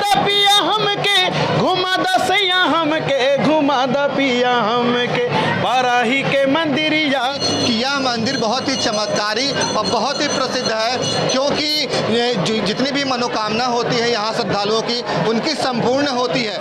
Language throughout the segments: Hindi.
द पिया हमके, घुमा द सैया हमके, घुमा द पिया हमके बाराही के मंदिरिया। कि यह मंदिर बहुत ही चमत्कारी और बहुत ही प्रसिद्ध है, क्योंकि जितनी भी मनोकामना होती है यहाँ श्रद्धालुओं की, उनकी संपूर्ण होती है।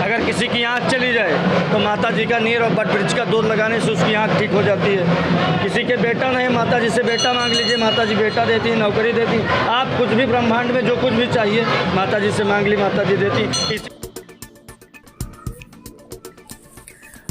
अगर किसी की आँख चली जाए तो माता जी का नीर और बट वृक्ष का दूध लगाने से उसकी आँख ठीक हो जाती है। किसी के बेटा नहीं, माता जी से बेटा मांग लीजिए, माता जी बेटा देती, नौकरी देती। आप कुछ भी ब्रह्मांड में जो कुछ भी चाहिए माता जी से मांग ली, माता जी देती।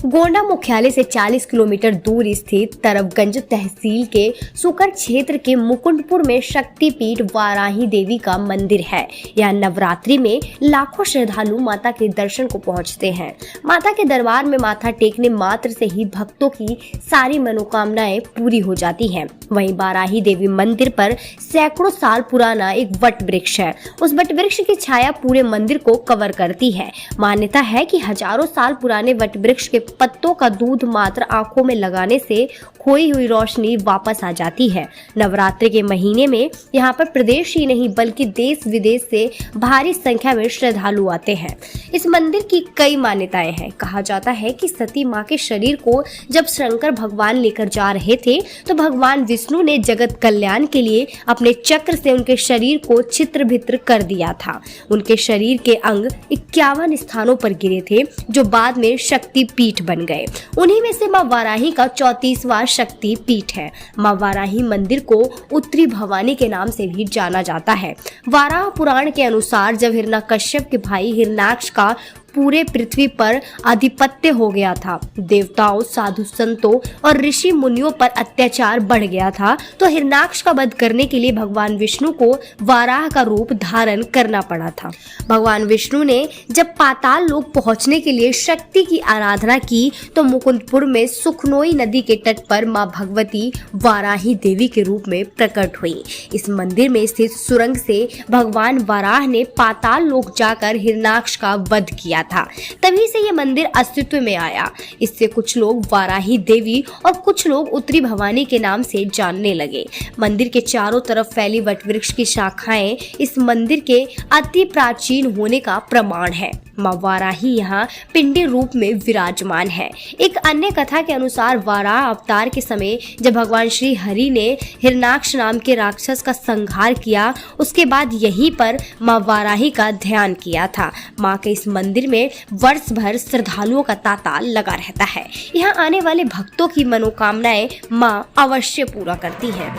गोंडा मुख्यालय से 40 किलोमीटर दूर स्थित तरबगंज तहसील के सुकर क्षेत्र के मुकुंदपुर में शक्तिपीठ वाराही देवी का मंदिर है। यह नवरात्रि में लाखों श्रद्धालु माता के दर्शन को पहुंचते हैं। माता के दरबार में माथा टेकने मात्र से ही भक्तों की सारी मनोकामनाएं पूरी हो जाती हैं। वहीं वाराही देवी मंदिर पर सैकड़ों साल पुराना एक वट वृक्ष है। उस वट वृक्ष की छाया पूरे मंदिर को कवर करती है। मान्यता है कि हजारों साल पुराने वट वृक्ष के पत्तों का दूध मात्र आंखों में लगाने से खोई हुई रोशनी वापस आ जाती है। नवरात्रि के महीने में यहाँ पर प्रदेश ही नहीं बल्कि देश विदेश से भारी संख्या में श्रद्धालु आते हैं। इस मंदिर की कई मान्यताएं हैं। कहा जाता है कि सती माँ के शरीर को जब शंकर भगवान लेकर जा रहे थे तो भगवान विष्णु ने जगत कल्याण के लिए अपने चक्र से उनके शरीर को छित्र भित्र कर दिया था। उनके शरीर के अंग 51 स्थानों पर गिरे थे जो बाद में शक्ति पीठ बन गए। उन्हीं में से मां वाराही का 34वां शक्ति पीठ है। मां वाराही मंदिर को उत्तरी भवानी के नाम से भी जाना जाता है। वाराह पुराण के अनुसार जब हिरण्यकश्यप के भाई हिरण्याक्ष का पूरे पृथ्वी पर आधिपत्य हो गया था, देवताओं, साधु संतों और ऋषि मुनियों पर अत्याचार बढ़ गया था, तो हिरण्याक्ष का वध करने के लिए भगवान विष्णु को वाराह का रूप धारण करना पड़ा था। भगवान विष्णु ने जब पाताल लोक पहुंचने के लिए शक्ति की आराधना की तो मुकुंदपुर में सुखनोई नदी के तट पर मां भगवती वाराही देवी के रूप में प्रकट हुई। इस मंदिर में स्थित सुरंग से भगवान वाराह ने पाताल लोक जाकर हिरण्याक्ष का वध किया था। तभी से ये मंदिर अस्तित्व में आया। इससे कुछ लोग वाराही देवी और कुछ लोग उत्तरी भवानी के नाम से जानने लगे। मंदिर के चारों तरफ फैली वटवृक्ष की शाखाएं इस मंदिर के अति प्राचीन होने का प्रमाण है। मां वाराही यहाँ पिंडी रूप में विराजमान है। एक अन्य कथा के अनुसार वाराह अवतार के समय जब भगवान श्री हरि ने हिरण्याक्ष नाम के राक्षस का संहार किया, उसके बाद यहीं पर मां वाराही का ध्यान किया था। मां के इस मंदिर में वर्ष भर श्रद्धालुओं का तांता लगा रहता है। यहाँ आने वाले भक्तों की मनोकामनाएं मां अवश्य पूरा करती है।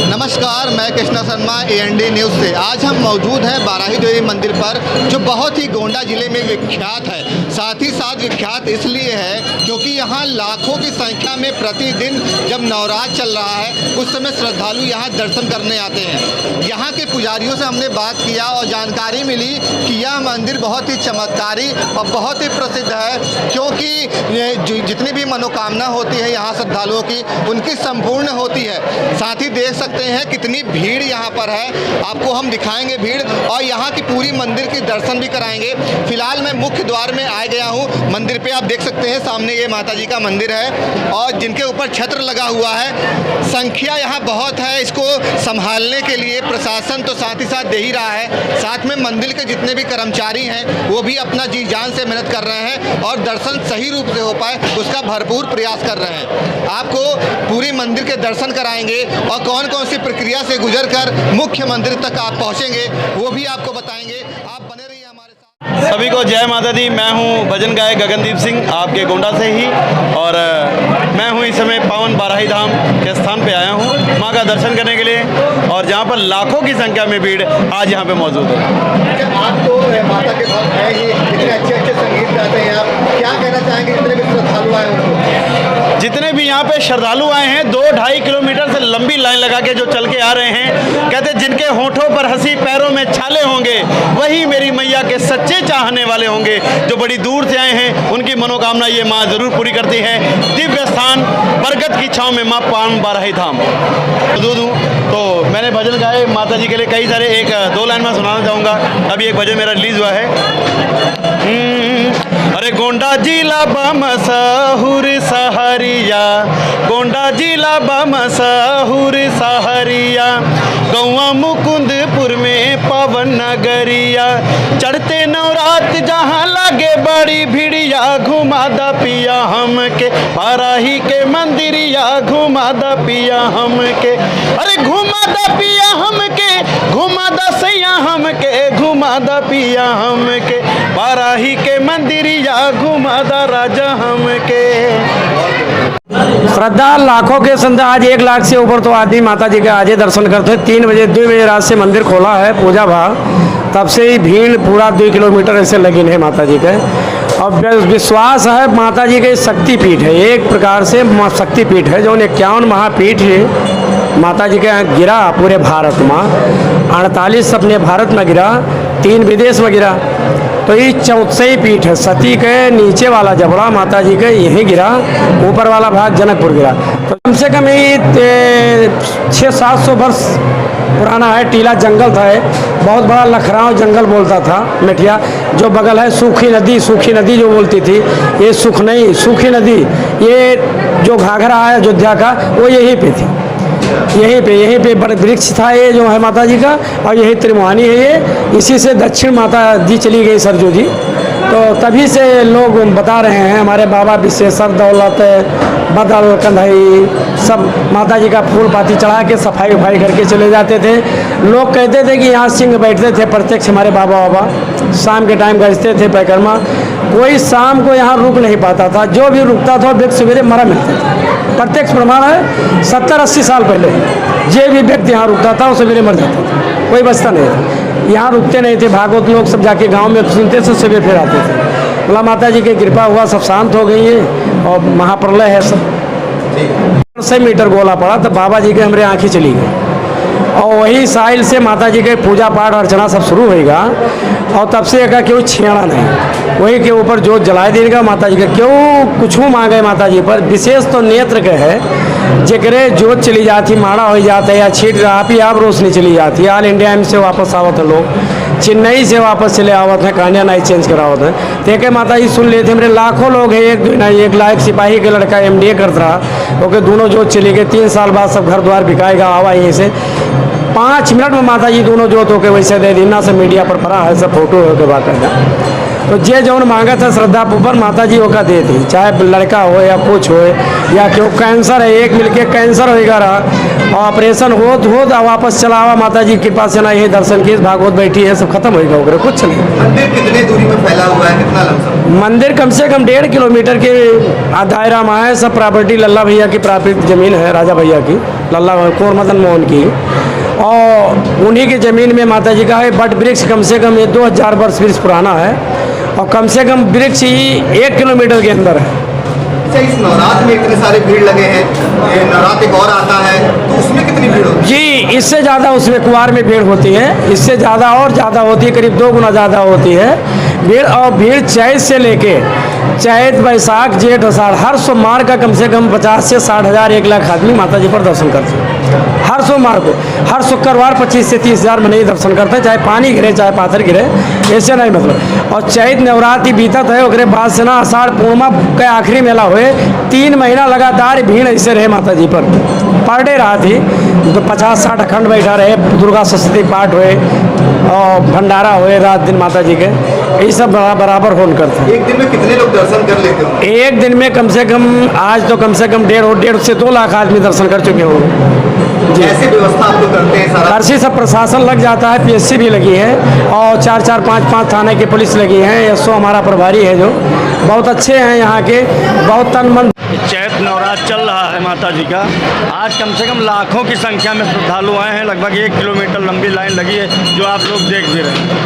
नमस्कार, मैं कृष्णा शर्मा AND न्यूज़ से। आज हम मौजूद हैं वाराही देवी मंदिर पर, जो बहुत ही गोंडा जिले में विख्यात है। साथ ही साथ विख्यात इसलिए है क्योंकि यहाँ लाखों की संख्या में प्रतिदिन जब नवरात्र चल रहा है उस समय श्रद्धालु यहाँ दर्शन करने आते हैं। यहाँ के पुजारियों से हमने बात किया और जानकारी मिली कि यह मंदिर बहुत ही चमत्कारी और बहुत ही प्रसिद्ध है, क्योंकि जितनी भी मनोकामना होती है यहाँ श्रद्धालुओं की, उनकी संपूर्ण होती है। साथ ही देख सकते हैं कितनी भीड़ यहाँ पर है। आपको हम दिखाएंगे भीड़ और यहाँ की पूरी मंदिर की दर्शन भी कराएंगे। फिलहाल मैं मुख्य द्वार में आ गया हूँ। मंदिर पे आप देख सकते हैं सामने ये माता जी का मंदिर है और जिनके ऊपर छत्र लगा हुआ है। संख्या यहाँ बहुत है। इसको संभालने के लिए प्रशासन तो साथ ही साथ दे ही रहा है, साथ में मंदिर के जितने भी कर्मचारी हैं वो भी अपना जी जान से मेहनत कर रहे हैं और दर्शन सही रूप से हो पाए उसका भरपूर प्रयास कर रहे हैं। आपको पूरी मंदिर के दर्शन कराएंगे और कौन कौन सी प्रक्रिया से गुजरकर मुख्य मंदिर तक आप पहुंचेंगे वो भी आपको बताएंगे। आप बने रहिए हमारे साथ। सभी को जय माता दी। मैं हूं भजन गायक गगनदीप सिंह, आपके गोंडा से ही, और मैं हूं इस समय पावन वाराही धाम के स्थान पे आया हूं मां का दर्शन करने के लिए, और जहां पर लाखों की संख्या में भीड़ आज यहां पे मौजूद है। आप तो माता के भक्त हैं ही, इतने अच्छे संगीत गाते हैं, आप क्या कहना चाहेंगे जितने भी श्रद्धालु आए उनको? जितने भी यहाँ पे श्रद्धालु आए हैं 2-2.5 किलोमीटर से लंबी लाइन लगा के जो चल के आ रहे हैं, कहते जिनके होठों पर हंसी पैरों में छाले होंगे वही मेरी मैया के सच्चे चाहने वाले होंगे। जो बड़ी दूर से आए हैं उनकी मनोकामना ये माँ जरूर पूरी करती है। दिव्य स्थान बरगद की छांव में माँ पावन वाराही धाम मौजूद हूँ। तो मैंने भजन गाए माता जी के लिए कई सारे, 1-2 लाइन में सुनाना चाहूँगा। अभी एक भजन मेरा रिलीज हुआ है। अरे गोंडा जिला बमसहुर सहरिया, गोंडा जिला बमसहुर सहरिया, गौवा मुकुंदपुर में पवन नगरिया, चढ़ते नवरात जहाँ लागे बड़ी भिड़िया, घुमा द पिया हमके पाराही के मंदिरिया, घुमा द पिया हमके, अरे घुमा द पिया हमके, घुमा द सैया हमके, घुमा द पिया हमके पाराही के मंदिरिया, घुमा द राजा हमके। श्रद्धा लाखों के संख्या, आज 1 लाख से ऊपर तो आदमी माता जी के आज दर्शन करते हैं। 2 बजे रात से मंदिर खोला है, पूजा भाव तब से ही भीड़ पूरा 2 किलोमीटर ऐसे लगी है माता जी के। और विश्वास है माता जी के शक्तिपीठ है, एक प्रकार से शक्तिपीठ है जो 51 महापीठ है माता जी के यहाँ गिरा पूरे भारत में। 48 अपने भारत में गिरा, 3 विदेश में गिरा, तो ये 14 पीठ है। सती के नीचे वाला जबड़ा माता जी के यहीं गिरा, ऊपर वाला भाग जनकपुर गिरा। तो कम से कम ये 600-700 वर्ष पुराना है। टीला जंगल था, बहुत बड़ा लखराव जंगल बोलता था मेठिया। जो बगल है सूखी नदी जो बोलती थी, ये सुख नहीं, सूखी नदी, ये जो घाघरा है अयोध्या का वो यहीं पे थी। यहीं पे बड़े वृक्ष था ये जो है माता जी का, और यही त्रिमोहानी है ये। इसी से दक्षिण माता जी चली गई सरजू जी, तो तभी से लोग बता रहे हैं हमारे बाबा विश्वेश्वर, दौलत, बदल, कंधई सब माता जी का फूल पाती चढ़ा के सफाई उफाई करके चले जाते थे। लोग कहते थे कि यहाँ सिंह बैठते थे प्रत्यक्ष, हमारे बाबा शाम के टाइम गजते थे परिक्रमा। कोई शाम को यहाँ रुक नहीं पाता था, जो भी रुकता था व्यक्ति सवेरे मरा मिलता था। प्रत्यक्ष प्रमाण है, 70-80 साल पहले जो भी व्यक्ति यहाँ रुकता था वो सवेरे मर जाता था, कोई बचता नहीं था। यहाँ रुकते नहीं थे, भागवत लोग सब जाके गांव में सुनते थे, सवेरे फिर आते थे। बोला माता जी की कृपा हुआ, सब शांत हो गई है और महाप्रलय है सब। 100 मीटर गोला पड़ा तो बाबा जी के हमारे आँखें चली गई, और वही साहिल से माता जी के पूजा पाठ अर्चना सब शुरू होएगा। और तब से का क्यों छेड़ा नहीं, वही के ऊपर जोत जलाए देगा माता जी का। क्यों कुछ मांगे माता जी पर, विशेष तो नेत्र के है, जकरे जोत चली जाती, माड़ा हो जाता है या छीट आप रोशनी चली जाती है। ऑल इंडिया में से वापस आवत है लोग, चेन्नई से वापस चले आवत हैं, कहानियाँ नहीं चेंज करावत हैं। देखे माता जी सुन लेते, मेरे लाखों लोग हैं, एक लाख सिपाही के लड़का MDA करता रहा, ओके दोनों जोत चली गए। 3 साल बाद सब घर द्वार बिकाएगा, आवा यहीं से 5 मिनट में माता जी दोनों जोत होके वैसे दे दीना से मीडिया पर पड़ा है, सब फोटो होके बाकायदा। तो जे जौन मांगा था श्रद्धा ऊपर माता जी होकर दे दी, चाहे लड़का हो या कुछ हो, या क्यों कैंसर है, एक मिलके कैंसर होएगा रहा, ऑपरेशन हो वापस चला हुआ माता जी के पास ना, यही दर्शन की भागवत बैठी है, सब खत्म होएगा वगैरह कुछ नहीं। मंदिर कितने दूरी में फैला हुआ है, कितना लमसम? मंदिर कम से कम 1.5 किलोमीटर के दायरा में है। सब प्रॉपर्टी लल्ला भैया की प्राकृतिक जमीन है, राजा भैया की, लल्ला कुंवर मदन मोहन की, और उन्हीं की ज़मीन में माता जी का है। बट वृक्ष कम से कम ये 2000 वर्ष वृक्ष पुराना है, और कम से कम वृक्ष ही 1 किलोमीटर के अंदर है। अच्छा, इस नवरात्र में इतने सारे भीड़ लगे हैं, ये नवरात्र एक और आता है तो उसमें कितनी भीड़ होती है? जी, इससे ज़्यादा उसमें कुंवार में भीड़ होती है, इससे ज़्यादा और ज़्यादा होती है, करीब 2 गुना ज़्यादा होती है भीड़। और भीड़ चैत से लेके चैत, बैसाख, जेठ, आषाढ़, हर सोमवार का कम से कम 50 से 60 हज़ार 1 लाख आदमी माता जी पर दर्शन करते हैं। हर सोमवार को, हर शुक्रवार 25 से 30 हज़ार मने दर्शन करते हैं, चाहे पानी गिरे चाहे पाथर गिरे, ऐसे नहीं मतलब। और चैत नवरात्रि बीतत है, उसके बाद से ना आषाढ़ पूर्णिमा का आखिरी मेला हुए, 3 महीना लगातार भीड़ ऐसे रहे माता जी पर डे रहा थी। तो 50-60 अखंड बैठा रहे, दुर्गा सप्तशती पाठ हुए और भंडारा हुए रात दिन माता जी के, ये सब बराबर होन करते हैं। एक दिन में कितने लोग दर्शन कर लेते हो? एक दिन में कम से कम, आज तो कम से कम 1.5 से 2 लाख आदमी दर्शन कर चुके होंगे। ऐसी व्यवस्था आप लोग करते हैं सारा? हर सब प्रशासन लग जाता है, PSC भी लगी है, और 4-4, 5-5 थाने की पुलिस लगी है। SO हमारा प्रभारी है जो बहुत अच्छे हैं यहाँ के, बहुत तन मन। चैत नवरात्र चल रहा है माता जी का, आज कम से कम लाखों की संख्या में श्रद्धालु आए हैं। लगभग 1 किलोमीटर लंबी लाइन लगी है, जो आप लोग देख भी रहे हैं।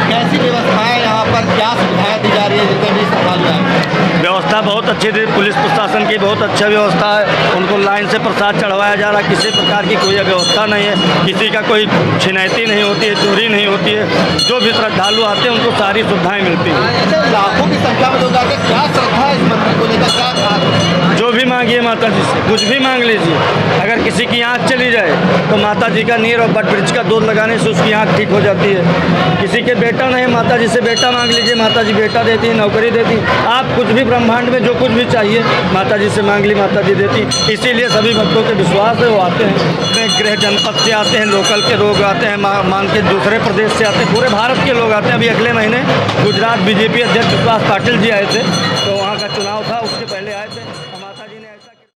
कैसी व्यवस्थाएं यहाँ पर, क्या सुविधाएं दी जा रही है जितने भी श्रद्धालु आए? व्यवस्था बहुत अच्छी थी, पुलिस प्रशासन की बहुत अच्छा व्यवस्था है। उनको लाइन से प्रसाद चढ़वाया जा रहा है, किसी प्रकार की कोई व्यवस्था नहीं है, किसी का कोई छिनैती नहीं होती है, चोरी नहीं होती है। जो भी श्रद्धालु आते हैं उनको सारी सुविधाएँ मिलती हैं। लाखों की संख्या में लोग आते हैं, क्या श्रद्धा है इस मंदिर को लेकर, क्या खास? जो भी मांगिए माता जी से, कुछ भी मांग लीजिए। अगर किसी की आँख चली जाए तो माता जी का नीर और बट वृक्ष का दूध लगाने से उसकी आँख ठीक हो जाती है। किसी के बेटा नहीं, माता जी से बेटा मांग मांग लीजिए, माता जी बेटा देती, नौकरी देती, आप कुछ भी ब्रह्मांड में जो कुछ भी चाहिए माता जी से मांग ली, माता जी देती। इसीलिए सभी भक्तों के विश्वास है, वो आते हैं अपने गृह जनपद से आते हैं, लोकल के लोग आते हैं, मांग के दूसरे प्रदेश से आते हैं, पूरे भारत के लोग आते हैं। अभी अगले महीने गुजरात बीजेपी अध्यक्ष सुभाष पाटिल जी आए थे, तो वहाँ